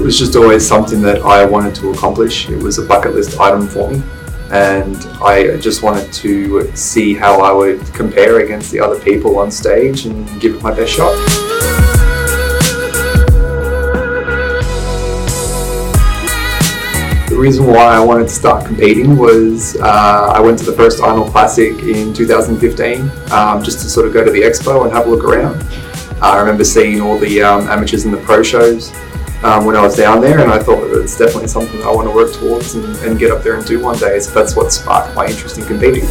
It was just always something that I wanted to accomplish. It was a bucket list item for me, and I just wanted to see how I would compare against the other people on stage and give it my best shot. The reason why I wanted to start competing was I went to the first Arnold Classic in 2015 just to sort of go to the expo and have a look around. I remember seeing all the amateurs and the pro shows when I was down there, and I thought that it's definitely something that I want to work towards and get up there and do one day. So that's what sparked my interest in competing.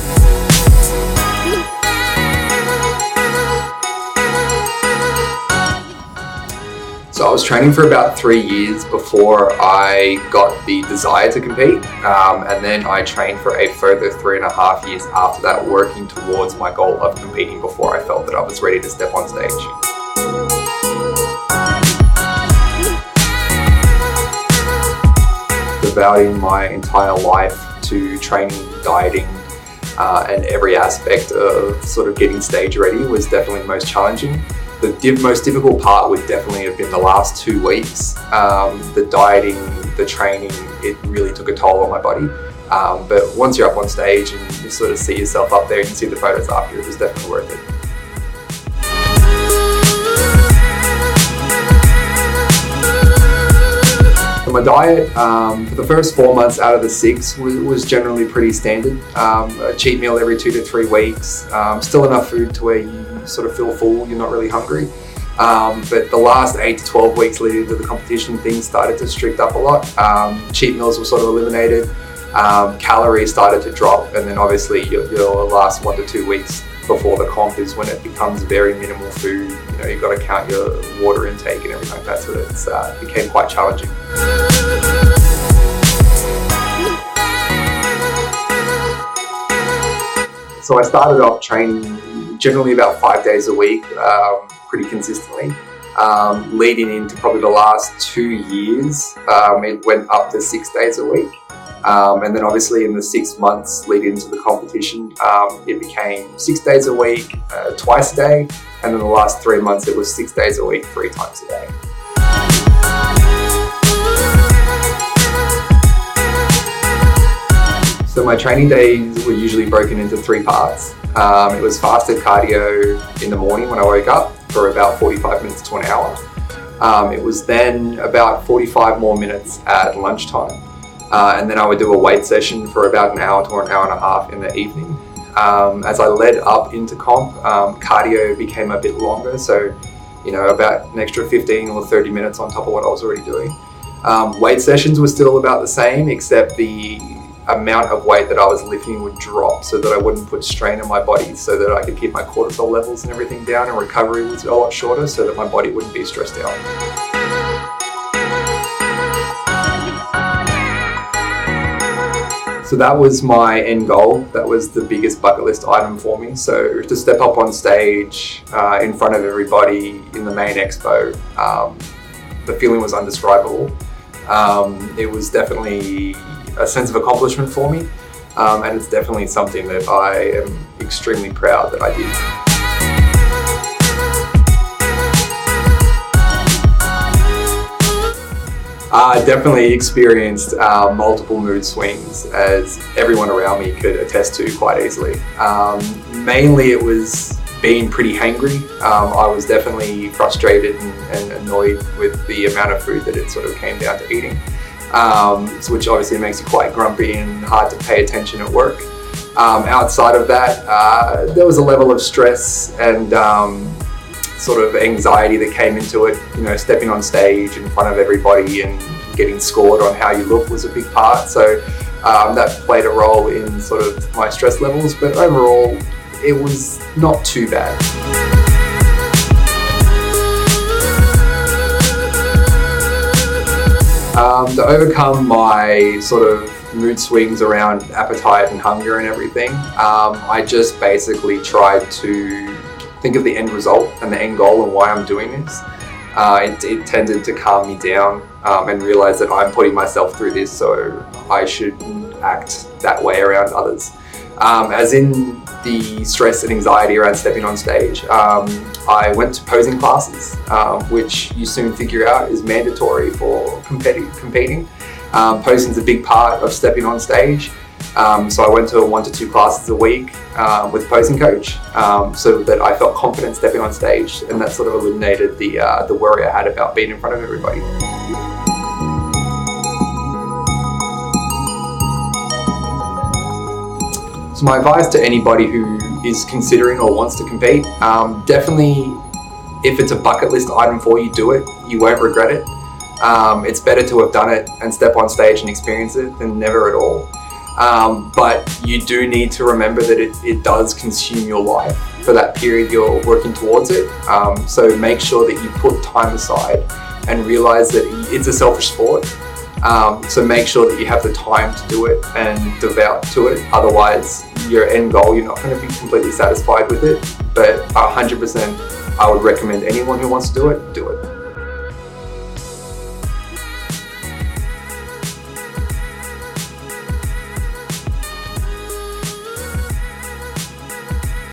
So I was training for about 3 years before I got the desire to compete, and then I trained for a further 3.5 years after that, working towards my goal of competing before I felt that I was ready to step on stage. Devoting my entire life to training, dieting, and every aspect of sort of getting stage ready was definitely the most challenging. The most difficult part would definitely have been the last 2 weeks. The dieting, the training, it really took a toll on my body. But once you're up on stage and you sort of see yourself up there and you see the photos after, it was definitely worth it. My diet for the first 4 months out of the 6 was generally pretty standard. A cheat meal every 2 to 3 weeks, still enough food to where you sort of feel full, you're not really hungry. But the last 8 to 12 weeks leading to the competition, things started to strict up a lot. Cheat meals were sort of eliminated, calories started to drop, and then obviously your last 1 to 2 weeks before the comp is when it becomes very minimal food. You know, you've got to count your water intake and everything like that, so it became quite challenging. So I started off training generally about 5 days a week, pretty consistently. Leading into probably the last 2 years, it went up to 6 days a week. And then obviously in the 6 months leading into the competition, it became 6 days a week, twice a day. And then the last 3 months, it was 6 days a week, 3 times a day. So my training days were usually broken into 3 parts. It was fasted cardio in the morning when I woke up for about 45 minutes to an hour. It was then about 45 more minutes at lunchtime. And then I would do a weight session for about an hour to an hour and a half in the evening. As I led up into comp, cardio became a bit longer, so about an extra 15 or 30 minutes on top of what I was already doing. Weight sessions were still about the same, except the amount of weight that I was lifting would drop so that I wouldn't put strain on my body, so that I could keep my cortisol levels and everything down, and recovery was a lot shorter so that my body wouldn't be stressed out. So that was my end goal. That was the biggest bucket list item for me. So to step up on stage in front of everybody in the main expo, the feeling was indescribable. It was definitely a sense of accomplishment for me, and it's definitely something that I am extremely proud that I did. I definitely experienced multiple mood swings, as everyone around me could attest to quite easily. Mainly it was being pretty hangry. I was definitely frustrated and annoyed with the amount of food that it sort of came down to eating, which obviously makes you quite grumpy and hard to pay attention at work. Outside of that, there was a level of stress and sort of anxiety that came into it. Stepping on stage in front of everybody and getting scored on how you look was a big part. So that played a role in sort of my stress levels, but overall it was not too bad. To overcome my sort of mood swings around appetite and hunger and everything, I just basically tried to think of the end result and the end goal and why I'm doing this. It tended to calm me down and realize that I'm putting myself through this, so I should act that way around others. as in the stress and anxiety around stepping on stage. I went to posing classes, which you soon figure out is mandatory for competing. Posing is a big part of stepping on stage. So I went to 1 to 2 classes a week with a posing coach, so that I felt confident stepping on stage, and that sort of eliminated the worry I had about being in front of everybody. So my advice to anybody who is considering or wants to compete, definitely, if it's a bucket list item for you, do it. You won't regret it. It's better to have done it and step on stage and experience it than never at all. But you do need to remember that it does consume your life for that period you're working towards it. So make sure that you put time aside and realize that it's a selfish sport. So make sure that you have the time to do it and devote to it. Otherwise, your end goal, you're not going to be completely satisfied with it. But 100%, I would recommend anyone who wants to do it, do it.